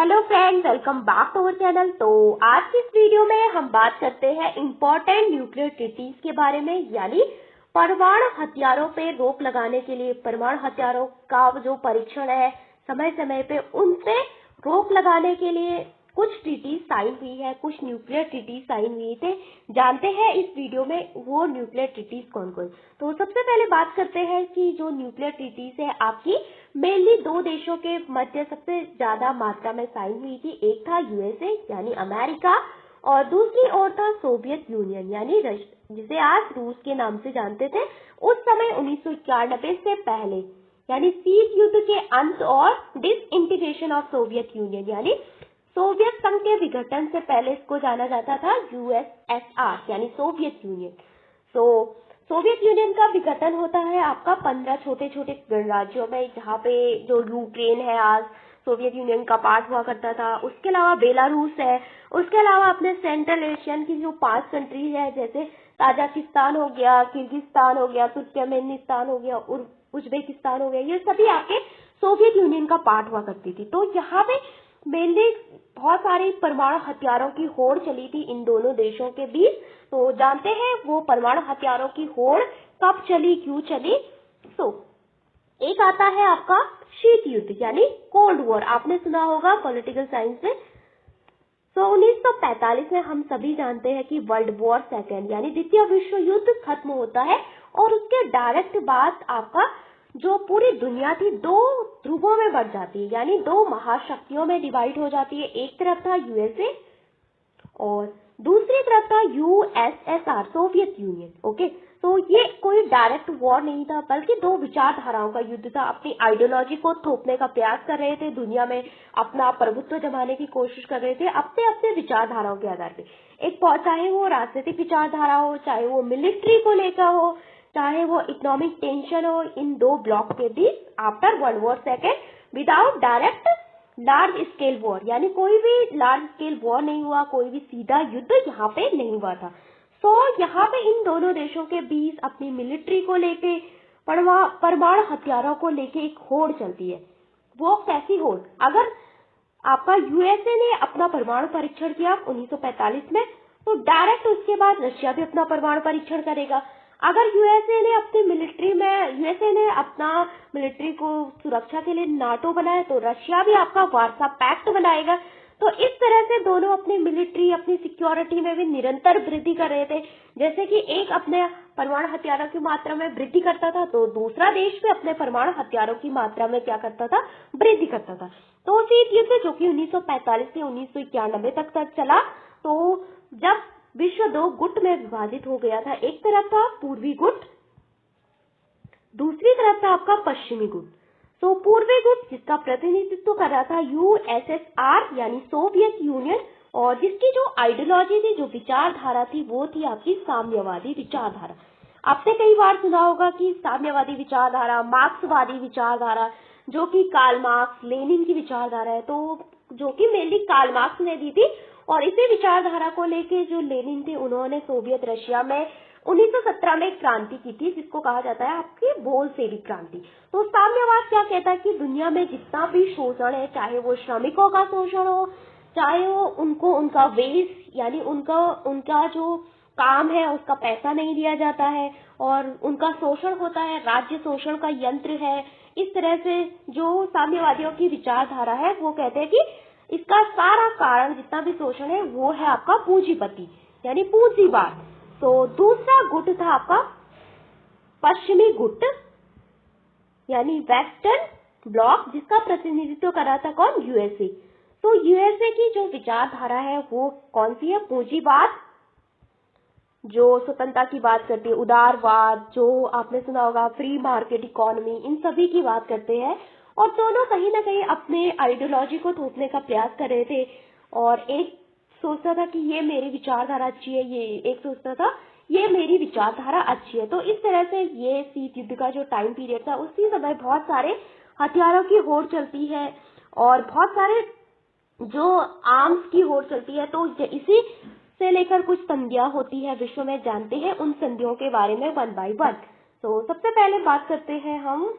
Hello friends, welcome back to our channel. तो आज की इस वीडियो में हम बात करते हैं इम्पोर्टेंट न्यूक्लियर ट्रीटीज के बारे में, यानी परमाणु हथियारों पे रोक लगाने के लिए परमाणु हथियारों का जो परीक्षण है समय समय पे उन पे रोक लगाने के लिए कुछ ट्रीटीज साइन हुई है, कुछ न्यूक्लियर ट्रीटीज साइन हुई थे। जानते हैं इस वीडियो में वो न्यूक्लियर ट्रीटीज कौन कौन। तो सबसे पहले बात करते हैं कि जो न्यूक्लियर ट्रीटीज है आपकी मेनली दो देशों के मध्य सबसे ज्यादा मात्रा में साइन हुई थी। एक था यूएसए यानी अमेरिका और दूसरी ओर था सोवियत यूनियन यानी जिसे आज रूस के नाम से जानते थे। उस समय 1991 से पहले यानी शीत युद्ध के अंत और डिसइंटीग्रेशन ऑफ सोवियत यूनियन यानी सोवियत संघ के विघटन से पहले इसको जाना जाता था यूएसएसआर यानी सोवियत यूनियन। सोवियत यूनियन का विघटन होता है आपका 15 छोटे छोटे गणराज्यों में, जहाँ पे जो यूक्रेन है आज सोवियत यूनियन का पार्ट हुआ करता था। उसके अलावा बेलारूस है, उसके अलावा अपने सेंट्रल एशियन की जो 5 कंट्रीज है जैसे ताजिकिस्तान हो गया, किर्गिस्तान हो गया, तुर्कमेनिस्तान हो गया, उज्बेकिस्तान हो गया, ये सभी आपके सोवियत यूनियन का पार्ट हुआ करती थी। तो यहाँ पे मेनली बहुत सारी परमाणु हथियारों की होड़ चली थी इन दोनों देशों के बीच। तो जानते हैं वो परमाणु हथियारों की होड़ कब चली, क्यों चली। एक आता है आपका शीत युद्ध यानी कोल्ड वॉर, आपने सुना होगा पॉलिटिकल साइंस में। 1945 में हम सभी जानते हैं कि वर्ल्ड वॉर सेकेंड यानी द्वितीय विश्व युद्ध खत्म होता है और उसके डायरेक्ट बाद आपका जो पूरी दुनिया थी दो ध्रुवों में बढ़ जाती है यानी दो महाशक्तियों में डिवाइड हो जाती है। एक तरफ था यूएसए और दूसरी तरफ था यूएसएसआर सोवियत यूनियन। ओके, तो ये कोई डायरेक्ट वॉर नहीं था बल्कि दो विचारधाराओं का युद्ध था। अपनी आइडियोलॉजी को थोपने का प्रयास कर रहे थे, दुनिया में अपना प्रभुत्व जमाने की कोशिश कर रहे थे अपने अपने विचारधाराओं के आधार पे। चाहे वो राजनीतिक विचारधारा हो, चाहे वो मिलिट्री को लेकर हो, चाहे वो इकोनॉमिक टेंशन हो, इन दो ब्लॉक के बीच after world war second without direct large scale war यानी कोई भी लार्ज स्केल वॉर नहीं हुआ, कोई भी सीधा युद्ध यहाँ पे नहीं हुआ था। यहाँ पे इन दोनों देशों के बीच अपनी मिलिट्री को लेके परमाणु हथियारों को लेके एक होड़ चलती है। वो कैसी होड़, अगर आपका यूएसए ने अपना परमाणु परीक्षण किया 1945 में, तो डायरेक्ट उसके बाद रशिया भी अपना परमाणु परीक्षण करेगा। अगर यूएसए ने अपना मिलिट्री को सुरक्षा के लिए नाटो बनाया तो रशिया भी आपका वार्सा पैक्ट बनाएगा। तो इस तरह से दोनों अपनी मिलिट्री अपनी सिक्योरिटी में भी निरंतर वृद्धि कर रहे थे। जैसे कि एक अपने परमाणु हथियारों की मात्रा में वृद्धि करता था तो दूसरा देश भी अपने परमाणु हथियारों की मात्रा में क्या करता था, वृद्धि करता था। तो शीत युद्ध जो कि 1945 से 1991 तक चला। तो जब विश्व दो गुट में विभाजित हो गया था, एक तरफ था पूर्वी गुट, दूसरी तरफ था आपका पश्चिमी गुट। तो पूर्वी गुट जिसका प्रतिनिधित्व कर रहा था यूएसएसआर यानी सोवियत यूनियन और जिसकी जो आइडियोलॉजी थी, जो विचारधारा थी, वो थी आपकी साम्यवादी विचारधारा। आपने कई बार सुना होगा कि साम्यवादी विचारधारा, मार्क्सवादी विचारधारा, जो कि कार्ल मार्क्स लेनिन की विचारधारा है, तो जो कि मेनली कार्ल मार्क्स ने दी थी। और इसी विचारधारा को लेके जो लेनिन थे उन्होंने सोवियत रशिया में 1917 में एक क्रांति की थी जिसको कहा जाता है आपकी बोल्शेविक क्रांति। तो साम्यवाद क्या कहता है कि दुनिया में जितना भी शोषण है, चाहे वो श्रमिकों का शोषण हो, चाहे वो उनको उनका वेज यानी उनका जो काम है उसका पैसा नहीं दिया जाता है और उनका शोषण होता है, राज्य शोषण का यंत्र है। इस तरह से जो साम्यवादियों की विचारधारा है वो कहते हैं कि इसका सारा कारण जितना भी शोषण है वो है आपका पूंजीपति यानी पूंजीवाद। तो दूसरा गुट था आपका पश्चिमी गुट यानी वेस्टर्न ब्लॉक, जिसका प्रतिनिधित्व कर रहा था कौन, यूएसए। तो यूएसए की जो विचारधारा है वो कौन सी है, पूंजीवाद, जो स्वतंत्रता की बात करती है, उदारवाद, जो आपने सुना होगा फ्री मार्केट इकोनॉमी, इन सभी की बात करते हैं। और दोनों कहीं ना कहीं अपने आइडियोलॉजी को थोपने का प्रयास कर रहे थे। और एक सोचता था कि ये मेरी विचारधारा अच्छी है, ये एक सोचता था ये मेरी विचारधारा अच्छी है। तो इस तरह से ये शीत युद्ध का जो टाइम पीरियड था, उसी समय बहुत सारे हथियारों की होड़ चलती है और बहुत सारे जो आर्म्स की होड़ चलती है। तो इसी से लेकर कुछ संधियां होती है विश्व में, जानते हैं उन संधियों के बारे में वन बाय वन। तो सबसे पहले बात करते हैं हम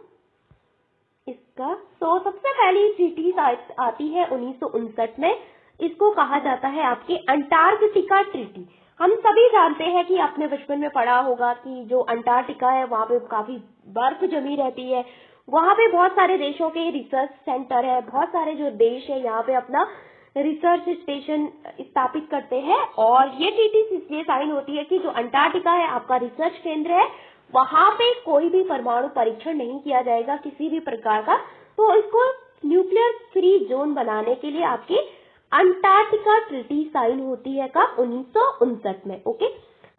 इसका तो सबसे पहली ट्रीटीज आती है 1959 में। इसको कहा जाता है आपकी अंटार्कटिका ट्रीटी। हम सभी जानते हैं कि आपने बचपन में पढ़ा होगा कि जो अंटार्कटिका है वहाँ पे काफी बर्फ जमी रहती है। वहाँ पे बहुत सारे देशों के रिसर्च सेंटर है, बहुत सारे जो देश है यहाँ पे अपना रिसर्च स्टेशन स्थापित करते हैं, और ये ट्रीटी इसलिए साइन होती है कि जो अंटार्कटिका है आपका रिसर्च केंद्र है, वहां पे कोई भी परमाणु परीक्षण नहीं किया जाएगा किसी भी प्रकार का। तो इसको न्यूक्लियर फ्री जोन बनाने के लिए आपकी अंटार्कटिका ट्रीटी साइन होती है कब? 1959 में। ओके,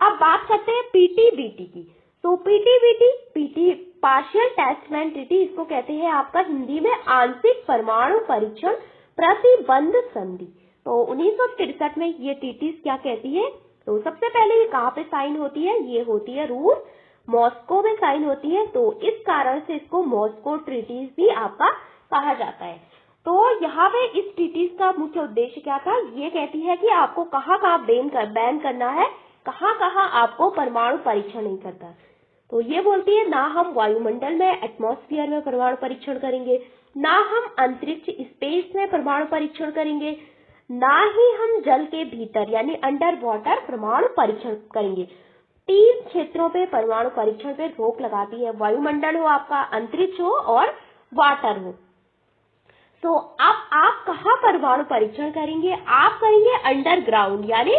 अब बात करते हैं पीटीबीटी की। तो PT partial test ban treaty, इसको कहते हैं आपका हिंदी में आंशिक परमाणु परीक्षण प्रतिबंध संधि। तो 1963 में ये ट्रीटी क्या कहती है? तो सबसे पहले ये कहाँ पे साइन होती है? ये होती है रूस, मॉस्को में साइन होती है। तो इस कारण से इसको मॉस्को ट्रीटीज भी आपका कहा जाता है। तो यहाँ पे इस ट्रीटीज का मुख्य उद्देश्य क्या था? ये कहती है कि आपको कहाँ बैन करना है, कहाँ आपको परमाणु परीक्षण नहीं करता। तो ये बोलती है ना हम वायुमंडल में, एटमॉस्फेयर में परमाणु परीक्षण करेंगे, ना हम अंतरिक्ष स्पेस में परमाणु परीक्षण करेंगे, ना ही हम जल के भीतर यानी अंडर वाटर परमाणु परीक्षण करेंगे। 3 क्षेत्रों पे परमाणु परीक्षण पे रोक लगाती है, वायुमंडल हो आपका, अंतरिक्ष हो और वाटर हो। तो अब आप कहाँ परमाणु परीक्षण करेंगे? आप करेंगे अंडरग्राउंड, यानी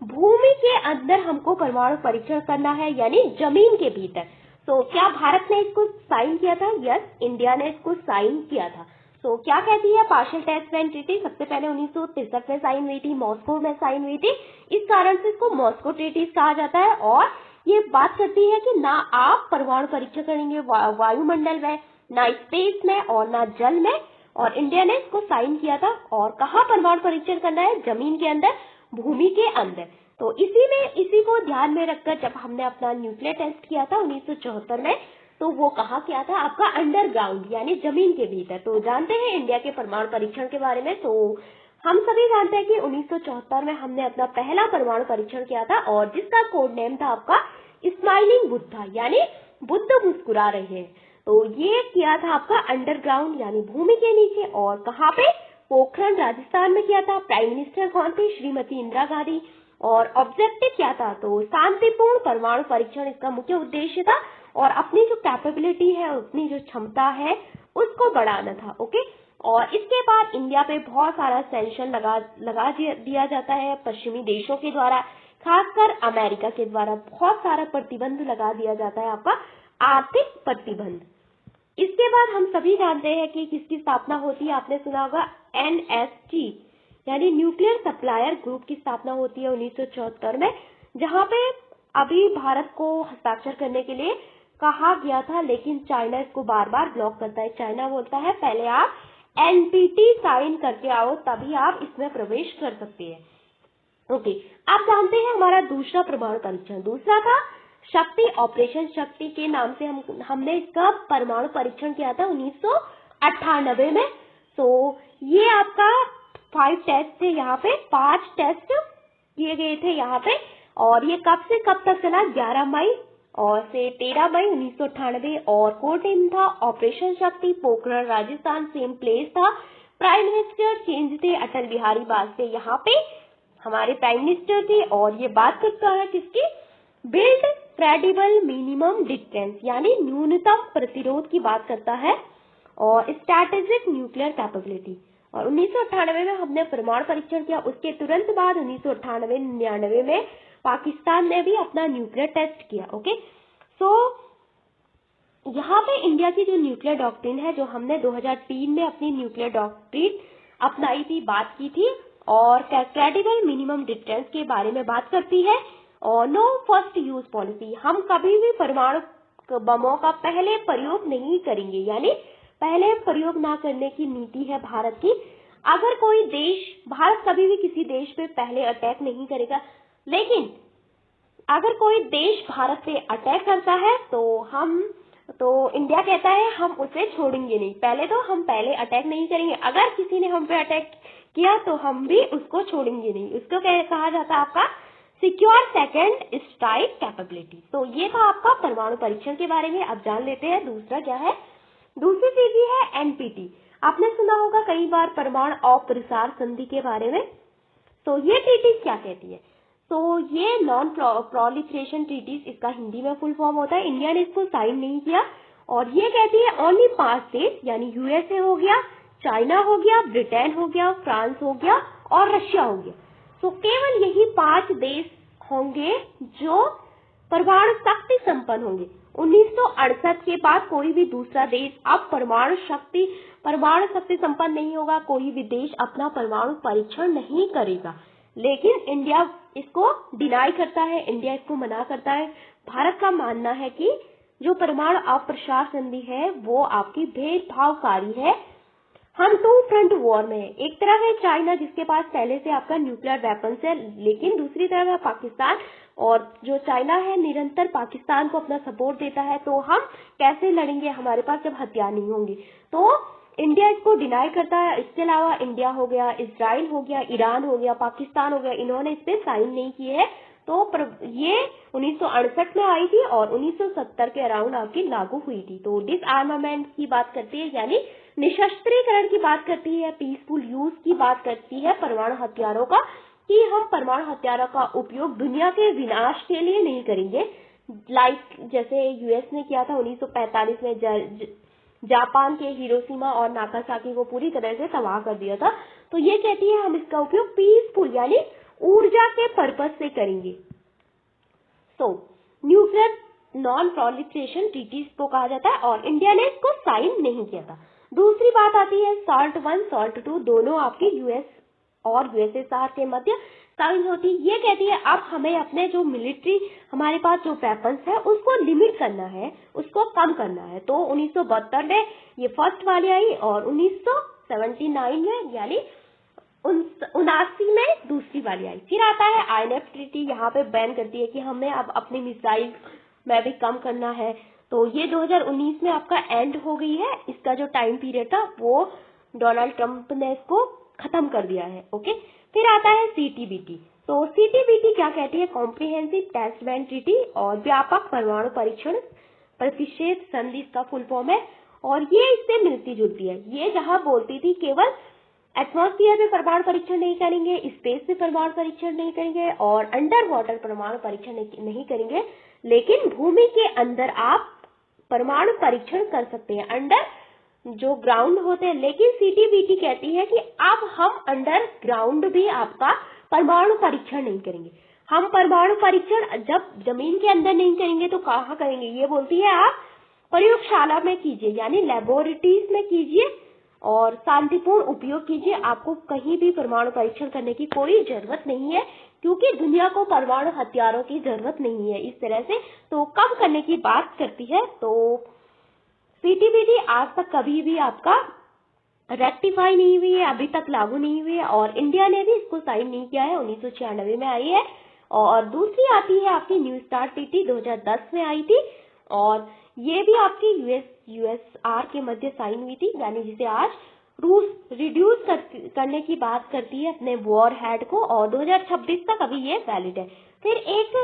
भूमि के अंदर हमको परमाणु परीक्षण करना है, यानी जमीन के भीतर। तो क्या भारत ने इसको साइन किया था? यस, इंडिया ने इसको साइन किया था। तो क्या कहती है पार्शियल टेस्ट बैन ट्रीटी? सबसे पहले 1963 में साइन हुई थी, मॉस्को में साइन हुई थी। इस कारण से इसको मॉस्को ट्रीटी कहा जाता है। और ये बात करती है कि ना आप परमाणु परीक्षण करेंगे वायुमंडल में, ना स्पेस में और ना जल में। और इंडिया ने इसको साइन किया था। और कहाँ परमाणु परीक्षण करना है? जमीन के अंदर, भूमि के अंदर। तो इसी को ध्यान में रखकर जब हमने अपना न्यूक्लियर टेस्ट किया था 1974 में, तो वो कहाँ किया था? आपका अंडरग्राउंड यानी जमीन के भीतर। तो जानते हैं इंडिया के परमाणु परीक्षण के बारे में। तो हम सभी जानते हैं कि 1974 में हमने अपना पहला परमाणु परीक्षण किया था, और जिसका कोड नेम था आपका स्माइलिंग बुद्धा, यानी बुद्ध मुस्कुरा रहे हैं। तो ये किया था आपका अंडरग्राउंड यानी भूमि के नीचे। और कहाँ पे? पोखरण राजस्थान में किया था। प्राइम मिनिस्टर कौन थी? श्रीमती इंदिरा गांधी। और ऑब्जेक्टिव क्या था? तो शांतिपूर्ण परमाणु परीक्षण इसका मुख्य उद्देश्य था, और अपनी जो कैपेबिलिटी है, अपनी जो क्षमता है, उसको बढ़ाना था। ओके, और इसके बाद इंडिया पे बहुत सारा सैंक्शन लगा दिया जाता है पश्चिमी देशों के द्वारा, खासकर अमेरिका के द्वारा बहुत सारा प्रतिबंध लगा दिया जाता है, आपका आर्थिक प्रतिबंध। इसके बाद हम सभी जानते हैं कि किसकी स्थापना होती है? आपने सुना होगा NSG यानी न्यूक्लियर सप्लायर ग्रुप की स्थापना होती है 1974 में, जहां पे अभी भारत को हस्ताक्षर करने के लिए कहा गया था, लेकिन चाइना इसको बार बार ब्लॉक करता है। चाइना बोलता है पहले आप NPT साइन करके आओ, तभी आप इसमें प्रवेश कर सकते हैं। ओके, आप जानते हैं हमारा दूसरा परमाणु परीक्षण, दूसरा था शक्ति, ऑपरेशन शक्ति के नाम से हमने इसका परमाणु परीक्षण किया था 1998 में। तो ये आपका 5 टेस्ट थे, यहाँ पे 5 टेस्ट किए गए थे यहाँ पे। और ये कब से कब तक चला? 11 मई और से 13 मई 1998। और कोड नेम था ऑपरेशन शक्ति, पोखरण राजस्थान, सेम प्लेस था। प्राइम मिनिस्टर चेंज थे, अटल बिहारी वाजपेयी यहाँ पे हमारे प्राइम मिनिस्टर थे। और ये बात करता है किसकी? बिल्ड क्रेडिबल मिनिमम डिस्टेंस यानी न्यूनतम प्रतिरोध की बात करता है, और स्ट्रैटेजिक न्यूक्लियर कैपेबिलिटी। और 1998 में हमने परमाणु परीक्षण किया। उसके तुरंत बाद 1998-99 में पाकिस्तान ने भी अपना न्यूक्लियर टेस्ट किया। ओके, सो यहाँ पे इंडिया की जो न्यूक्लियर डॉक्ट्रिन है, जो हमने 2003 में अपनी न्यूक्लियर डॉक्ट्रिन अपनाई थी, बात की थी, और क्रेडिबल मिनिमम डिस्टेंस के बारे में बात करती है। और नो फर्स्ट यूज पॉलिसी, हम कभी भी परमाणु बमों का पहले प्रयोग नहीं करेंगे, यानी पहले प्रयोग ना करने की नीति है भारत की। अगर कोई देश, भारत कभी भी किसी देश पे पहले अटैक नहीं करेगा, लेकिन अगर कोई देश भारत पे अटैक करता है तो इंडिया कहता है हम उसे छोड़ेंगे नहीं, हम पहले अटैक नहीं करेंगे। अगर किसी ने हम पे अटैक किया तो हम भी उसको छोड़ेंगे नहीं। उसको कहा जाता है आपका सिक्योर सेकेंड स्ट्राइक कैपेबिलिटी। तो ये था आपका परमाणु परीक्षण के बारे में। अब जान लेते हैं दूसरा क्या है। दूसरी ट्रीटी है एनपीटी। आपने सुना होगा कई बार परमाणु अप्रसार संधि के बारे में। तो ये ट्रीटी क्या कहती है? तो ये नॉन प्रोलिफरेशन ट्रीटीज, इसका हिंदी में फुल फॉर्म होता है। इंडिया ने इसको साइन नहीं किया और ये कहती है ओनली 5 देश, यानी यूएसए हो गया, चाइना हो गया, ब्रिटेन हो गया, फ्रांस हो गया और रशिया हो गया। तो केवल यही 5 देश होंगे जो परमाणु शक्ति संपन्न होंगे। 1968 के बाद कोई भी दूसरा देश अब परमाणु शक्ति संपन्न नहीं होगा। कोई भी देश अपना परमाणु परीक्षण नहीं करेगा। लेकिन इंडिया इसको डिनाई करता है, इंडिया इसको मना करता है। भारत का मानना है कि जो परमाणु अप्रसार संधि है वो आपकी भेदभावकारी है। हम 2 फ्रंट वॉर में है। एक तरफ है चाइना जिसके पास पहले से आपका न्यूक्लियर वेपन्स है, लेकिन दूसरी तरफ है पाकिस्तान, और जो चाइना है निरंतर पाकिस्तान को अपना सपोर्ट देता है। तो हम कैसे लड़ेंगे हमारे पास जब हथियार नहीं होंगे? तो इंडिया इसको डिनाई करता है। इसके अलावा इंडिया हो गया, इजराइल हो गया, ईरान हो गया, पाकिस्तान हो गया, इन्होंने इस पे साइन नहीं किए हैं। तो ये 1968 में आई थी और 1970 के अराउंड आपकी लागू हुई थी। तो डिसआर्मामेंट की बात करती है, यानी निशस्त्रीकरण की बात करती है, पीसफुल यूज की बात करती है परमाणु हथियारों का, कि हम परमाणु हथियारों का उपयोग दुनिया के विनाश के लिए नहीं करेंगे। जैसे यूएस ने किया था 1945 में, जापान के हिरोशिमा और नागासाकी को पूरी तरह से तबाह कर दिया था। तो ये कहती है हम इसका उपयोग पीसफुल यानी ऊर्जा के पर्पस से करेंगे। तो न्यूक्लियर नॉन प्रोलिफरेशन ट्रीटीज को कहा जाता है और इंडिया ने इसको साइन नहीं किया था। दूसरी बात आती है SALT I SALT II, दोनों आपके यूएस और यूएसएसआर के मध्य साइन होती। ये कहती है अब हमें अपने जो मिलिट्री हमारे पास जो वेपन्स है उसको लिमिट करना है, उसको कम करना है। तो 1972 में ये फर्स्ट वाली आई और 1979 में यानी 79 में दूसरी वाली आई। फिर आता है INF ट्रीटी, यहाँ पे बैन करती है कि हमें अब अपनी मिसाइल में भी कम करना है। तो ये 2019 में आपका एंड हो गई है। इसका जो टाइम पीरियड था वो डोनाल्ड ट्रंप ने इसको खत्म कर दिया है। ओके, फिर आता है CTBT। तो CTBT क्या कहती है? कॉम्प्रिहेंसिव टेस्ट बैन ट्रीटी और व्यापक परमाणु परीक्षण प्रतिषेध संधि इसका फुल फॉर्म है और ये इससे मिलती जुलती है। ये जहां बोलती थी केवल एटमॉस्फेयर में परमाणु परीक्षण नहीं करेंगे, स्पेस में परमाणु परीक्षण नहीं करेंगे और अंडर वाटर परमाणु परीक्षण नहीं करेंगे, लेकिन भूमि के अंदर आप परमाणु परीक्षण कर सकते हैं, अंडर जो ग्राउंड होते हैं। लेकिन CTBT कहती है कि अब हम अंडर ग्राउंड भी आपका परमाणु परीक्षण नहीं करेंगे। हम परमाणु परीक्षण जब जमीन के अंदर नहीं करेंगे तो कहाँ करेंगे? ये बोलती है आप प्रयोगशाला में कीजिए, यानी लेबोरेटरीज में कीजिए और शांतिपूर्ण उपयोग कीजिए। आपको कहीं भी परमाणु परीक्षण करने की कोई जरूरत नहीं है, क्योंकि दुनिया को परमाणु हथियारों की जरूरत नहीं है। इस तरह से तो कम करने की बात करती है। तो CTBT आज तक कभी भी आपका रेक्टिफाई नहीं हुई है, अभी तक लागू नहीं हुई है और इंडिया ने भी इसको साइन नहीं किया है। 1996 में आई है। और दूसरी आती है आपकी न्यू स्टार्ट ट्रीटी, 2010 में आई थी और ये भी आपकी यूएसआर के मध्य साइन हुई थी, यानी जिसे आज रूस रिड्यूस करने की बात करती है अपने वॉर हेड को और 2026 तक अभी ये वैलिड है। फिर एक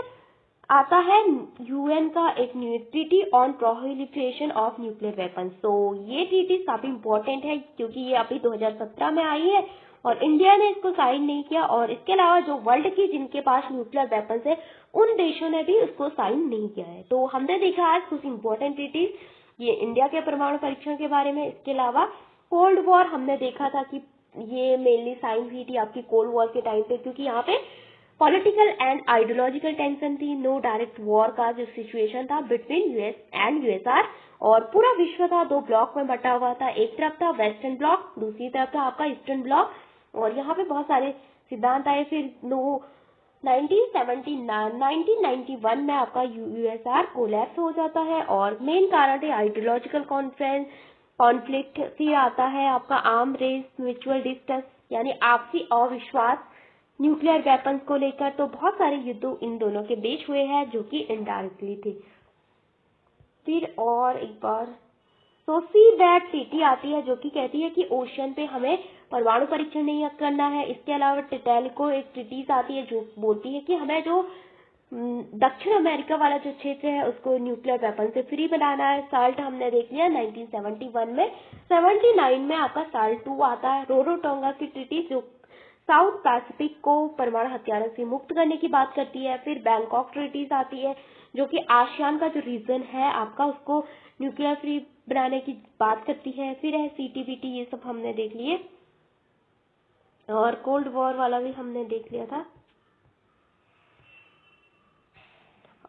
आता है UN का एक new treaty on prohibition of nuclear weapons. तो ये ट्रीटी काफी इंपॉर्टेंट है क्योंकि ये अभी 2017 में आई है और इंडिया ने इसको साइन नहीं किया और इसके अलावा जो वर्ल्ड की जिनके पास न्यूक्लियर वेपन्स है उन देशों ने भी उसको साइन नहीं किया है। तो हमने देखा आज कुछ इंपॉर्टेंट ट्रीटीज, ये इंडिया के परमाणु परीक्षण के बारे में। इसके अलावा कोल्ड वॉर हमने देखा था कि ये मेनली साइन हुई थी आपकी कोल्ड वॉर के टाइम पे, क्योंकि यहाँ पे पॉलिटिकल एंड आइडियोलॉजिकल टेंशन थी, नो डायरेक्ट वॉर का जो सिचुएशन था बिटवीन यूएस एंड यूएसआर और पूरा विश्व था 2 ब्लॉक में बटा हुआ था। एक तरफ था वेस्टर्न ब्लॉक, दूसरी तरफ था आपका ईस्टर्न ब्लॉक और यहाँ पे बहुत सारे सिद्धांत आए। फिर 1991 में आपका यूएसआर कोलैप्स हो जाता है और मेन कारण है आइडियोलॉजिकल कॉन्फ्लिक्ट। फिर आता है आपका आर्म रेस, म्यूचुअल डिस्ट्रस्ट यानी आपसी अविश्वास न्यूक्लियर वेपन्स को लेकर। तो बहुत सारे युद्ध इन दोनों के बीच हुए हैं जो कि इनडायरेक्टली थे। फिर और एक बार तो सीबैट ट्रीटी आती है जो कि कहती है कि ओशन पे हमें परमाणु परीक्षण नहीं करना है। इसके अलावा टेटेल्को एक ट्रीटीज आती है जो बोलती है कि हमें जो दक्षिण अमेरिका वाला जो क्षेत्र है उसको न्यूक्लियर वेपन से फ्री बनाना है। साल्ट हमने देख लिया 1971 में। 79 में आपका साल्ट 2 आता है, रोरोटोंगा की ट्रीटी जो साउथ पैसिफिक को परमाणु हथियारों से मुक्त करने की बात करती है। फिर बैंकॉक ट्रीटीज आती है जो कि आसियान का जो रीजन है आपका उसको न्यूक्लियर फ्री बनाने की बात करती है। फिर है सीटीबीटी, ये सब हमने देख लिए, और कोल्ड वॉर वाला भी हमने देख लिया था।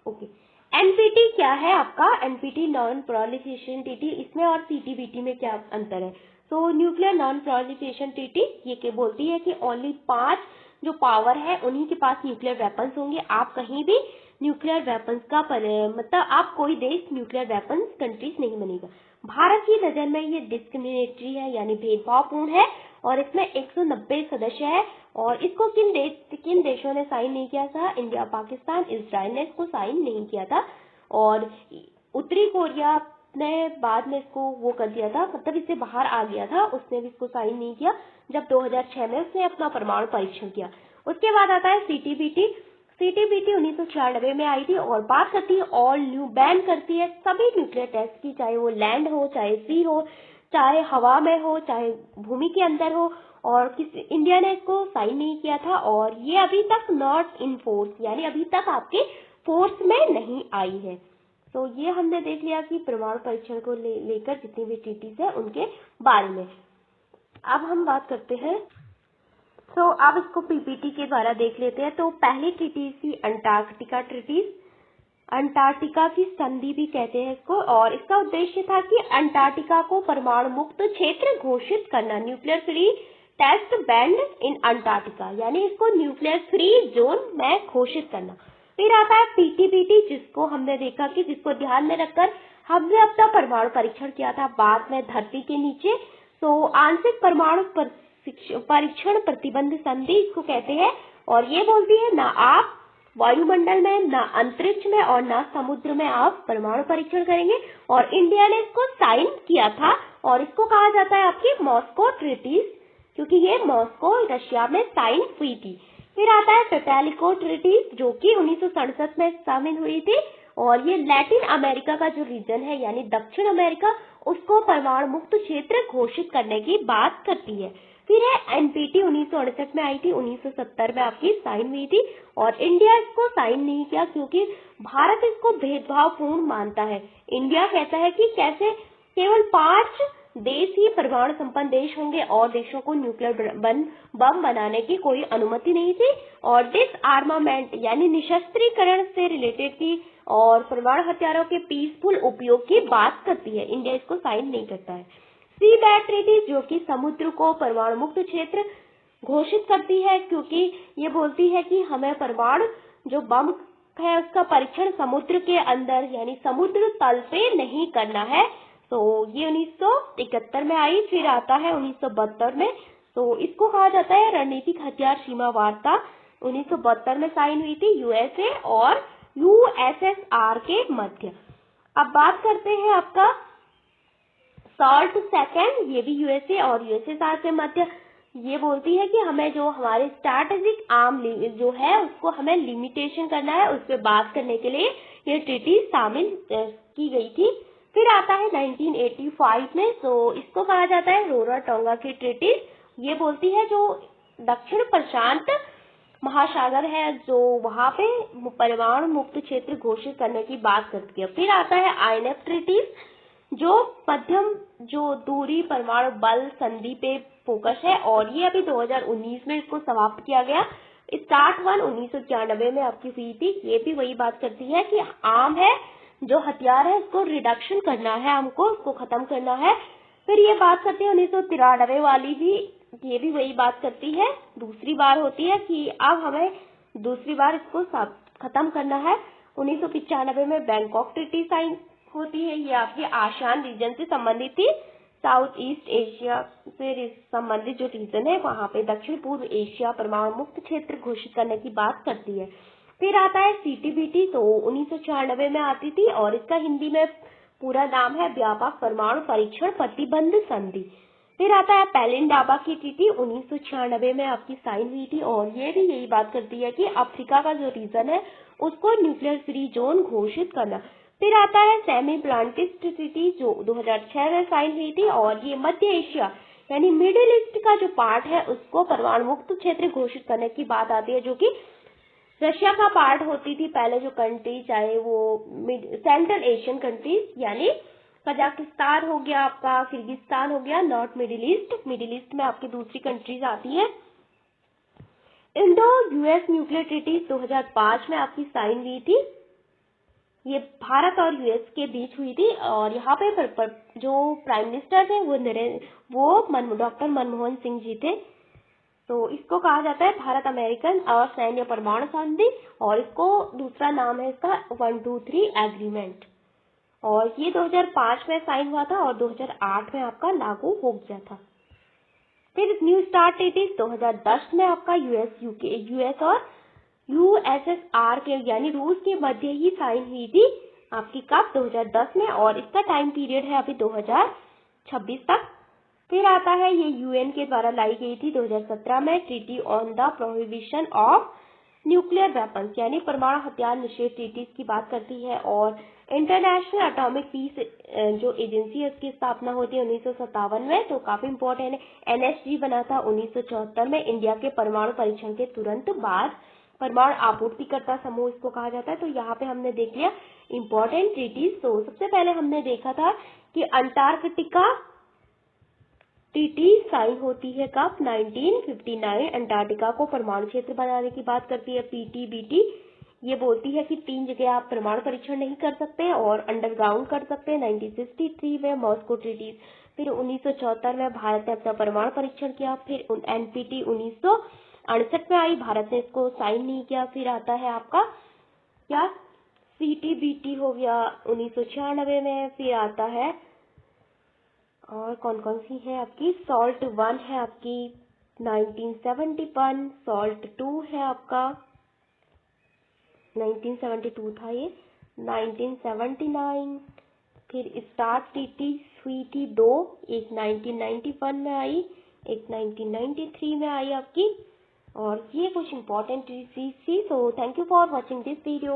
ओके, एनपीटी क्या है आपका? एनपीटी नॉन प्रोलिफरेशन ट्रीटी, इसमें और सीटीबीटी में क्या अंतर है? तो न्यूक्लियर नॉन प्रोलिफरेशन ट्रीटी ये क्या बोलती है कि ओनली 5 जो पावर है उन्हीं के पास न्यूक्लियर वेपन्स होंगे। आप कहीं भी न्यूक्लियर वेपन्स का मतलब आप कोई देश न्यूक्लियर वेपन्स कंट्रीज नहीं बनेगा। भारत की नजर में ये डिस्क्रिमिनेटरी है यानी भेदभावपूर्ण है, और इसमें 190 सदस्य है। और इसको किन देशों ने साइन नहीं किया था? इंडिया, पाकिस्तान, इजराइल ने इसको साइन नहीं किया था, और उत्तरी कोरिया ने बाद में इसको वो कर दिया था, मतलब इससे बाहर आ गया था, उसने भी इसको साइन नहीं किया जब 2006 में उसने अपना परमाणु परीक्षण किया। उसके बाद आता है सीटीबीटी। सीटीबीटी 1996 में आई थी और बात करती है ऑल न्यू, बैन करती है सभी न्यूक्लियर टेस्ट की, चाहे वो लैंड हो, चाहे सी हो, चाहे हवा में हो, चाहे भूमि के अंदर हो, और किसी इंडिया ने इसको साइन नहीं किया था, और ये अभी तक नॉट इन फोर्स यानी अभी तक आपके फोर्स में नहीं आई है। तो ये हमने देख लिया कि परमाणु परीक्षण को लेकर जितनी भी ट्रीटीज है उनके बारे में। अब हम बात करते हैं, तो अब इसको पीपीटी के द्वारा देख लेते हैं। तो पहली ट्रीटी थी अंटार्कटिका ट्रीटीज, अंटार्कटिका की संधि भी कहते हैं इसको, और इसका उद्देश्य था कि अंटार्कटिका को परमाणु मुक्त क्षेत्र घोषित करना, nuclear free test band in Antarctica, यानी इसको न्यूक्लियर फ्री जोन में घोषित करना। फिर आता है पीटीबीटी, जिसको हमने देखा कि जिसको ध्यान में रखकर हमने अपना परमाणु परीक्षण किया था बाद में धरती के नीचे। तो आंशिक परमाणु परीक्षण प्रतिबंध संधि इसको कहते हैं, और ये बोलती है ना आप वायुमंडल में, ना अंतरिक्ष में, और ना समुद्र में आप परमाणु परीक्षण करेंगे। और इंडिया ने इसको साइन किया था, और इसको कहा जाता है आपकी मॉस्को ट्रीटीज, क्योंकि ये मॉस्को रशिया में साइन हुई थी। फिर आता है टोटैलिको ट्रीटीज, जो कि 1967 में शामिल हुई थी, और ये लैटिन अमेरिका का जो रीजन है यानी दक्षिण अमेरिका, उसको परमाणु मुक्त क्षेत्र घोषित करने की बात करती है। फिर है एनपीटी, 1968 में आई थी, 1970 में आपकी साइन हुई थी, और इंडिया इसको साइन नहीं किया क्योंकि भारत इसको भेदभावपूर्ण मानता है। इंडिया कहता है कि कैसे केवल 5 देश ही परमाणु संपन्न देश होंगे और देशों को न्यूक्लियर बम बनाने की कोई अनुमति नहीं थी, और डिसआर्मामेंट यानी निशस्त्रीकरण से रिलेटेड थी, और परमाणु हथियारों के पीसफुल उपयोग की बात करती है। इंडिया इसको साइन नहीं करता है। सी बैट ट्रीटी, जो कि समुद्र को परमाणु मुक्त क्षेत्र घोषित करती है, क्योंकि ये बोलती है कि हमें परमाणु जो बम है उसका परीक्षण समुद्र के अंदर यानी समुद्र तल पे नहीं करना है। तो ये 1971 में आई। फिर आता है 1972 में, तो इसको कहा जाता है रणनीतिक हथियार सीमा वार्ता, 1972 में साइन हुई थी यूएसए और यूएसएसआर के मध्य। अब बात करते हैं आपका सॉल्ट सेकेंड, ये भी यूएसए और यूएसएसआर के मध्य। ये बोलती है कि हमें जो हमारे स्ट्रैटेजिक आर्म जो है उसको हमें लिमिटेशन करना है, उस पर बात करने के लिए ये ट्रीटी शामिल की गई थी। फिर आता है 1985 में, तो इसको कहा जाता है रोरा-टोंगा की ट्रीटी। ये बोलती है जो दक्षिण प्रशांत महासागर है जो वहां पे परमाणु मुक्त क्षेत्र घोषित करने की बात करती है। फिर आता है आईएनएफ ट्रीटी, जो मध्यम जो दूरी परमाणु बल संधि पे फोकस है, और ये अभी 2019 में इसको समाप्त किया गया। स्टार्ट 1991 में आपकी हुई थी। ये भी वही बात करती है कि आम है जो हथियार है उसको रिडक्शन करना है, हमको उसको खत्म करना है। फिर ये बात करती है 1993 वाली भी, ये भी वही बात करती है, दूसरी बार होती है कि अब हमें दूसरी बार इसको खत्म करना है। 1995 में बैंकॉक ट्रीटी साइन होती है, ये आपके आसियान रीजन से संबंधित थी। साउथ ईस्ट एशिया से संबंधित जो रीजन है वहां पे दक्षिण पूर्व एशिया परमाणु मुक्त क्षेत्र घोषित करने की बात करती है। फिर आता है सीटीबीटी, तो 1996 में आती थी, और इसका हिंदी में पूरा नाम है व्यापक परमाणु परीक्षण प्रतिबंध संधि। फिर आता है पेलिनडाबा की ट्रीटी 1996 में आपकी साइन हुई थी और ये भी यही बात करती है कि अफ्रीका का जो रीजन है उसको न्यूक्लियर फ्री जोन घोषित करना। फिर आता है सेमी प्लांटिस्ट ट्रीटी जो 2006 में साइन हुई थी और ये मध्य एशिया यानी मिडिल ईस्ट का जो पार्ट है उसको परमाणु मुक्त क्षेत्र घोषित करने की बात आती है, जो कि रशिया का पार्ट होती थी पहले जो कंट्री, चाहे वो सेंट्रल एशियन कंट्रीज यानी कजाकिस्तान हो गया आपका, किर्गिस्तान हो गया, नॉर्थ मिडिल ईस्ट में आपकी दूसरी कंट्रीज आती हैं। इंडो यूएस न्यूक्लियर ट्रीटी 2005 में आपकी साइन हुई थी। ये भारत और यूएस के बीच हुई थी और यहाँ पे जो प्राइम मिनिस्टर थे वो डॉक्टर मनमोहन सिंह जी थे। तो इसको कहा जाता है भारत अमेरिकन असैन्य परमाणु संधि और इसको दूसरा नाम है इसका 123 एग्रीमेंट और ये 2005 में साइन हुआ था और 2008 में आपका लागू हो गया था। फिर न्यू स्टार्ट ट्रीटी 2010 में आपका यूएस और यूएसएसआर के यानी रूस के मध्य ही साइन हुई थी आपकी कब 2010 में और इसका टाइम पीरियड है अभी 2026 तक। फिर आता है ये यूएन के द्वारा लाई गई थी 2017 में treaty on the prohibition of nuclear weapons यानी परमाणु हथियार निषेध ट्रीटी की बात करती है और इंटरनेशनल एटॉमिक पीस जो एजेंसी है उसकी स्थापना होती है 1957 में। तो काफी इम्पोर्टेंट है। एनएसजी बना था 1974 में इंडिया के परमाणु परीक्षण के तुरंत बाद। परमाणु आपूर्तिकर्ता समूह इसको कहा जाता है। तो यहाँ पे हमने देख लिया इम्पोर्टेंट ट्रीटीज। तो सबसे पहले हमने देखा था कि अंटार्कटिका ट्रीटी साइन होती है कब 1959। अंटार्कटिका को परमाणु क्षेत्र बनाने की बात करती है। पीटीबीटी ये बोलती है कि 3 जगह आप परमाणु परीक्षण नहीं कर सकते और अंडरग्राउंड कर सकते हैं। 1963 में मॉस्को ट्रीटी, फिर 1974 में भारत ने अपना परमाणु परीक्षण किया। फिर एनपीटी 1968 में आई, भारत ने इसको साइन नहीं किया। फिर आता है आपका क्या सीटीबीटी हो गया 1996 में। फिर आता है और कौन कौन सी है आपकी सॉल्ट 1 है आपकी 1971, सॉल्ट 2 है आपका 1972 था ये 1979। फिर स्टार्ट ट्रीटी हुई थी 2, एक 1991 में आई, एक 1993 में आई आपकी। और ये कुछ इम्पोर्टेंट ट्रीटीज थी। So thank you for watching this video.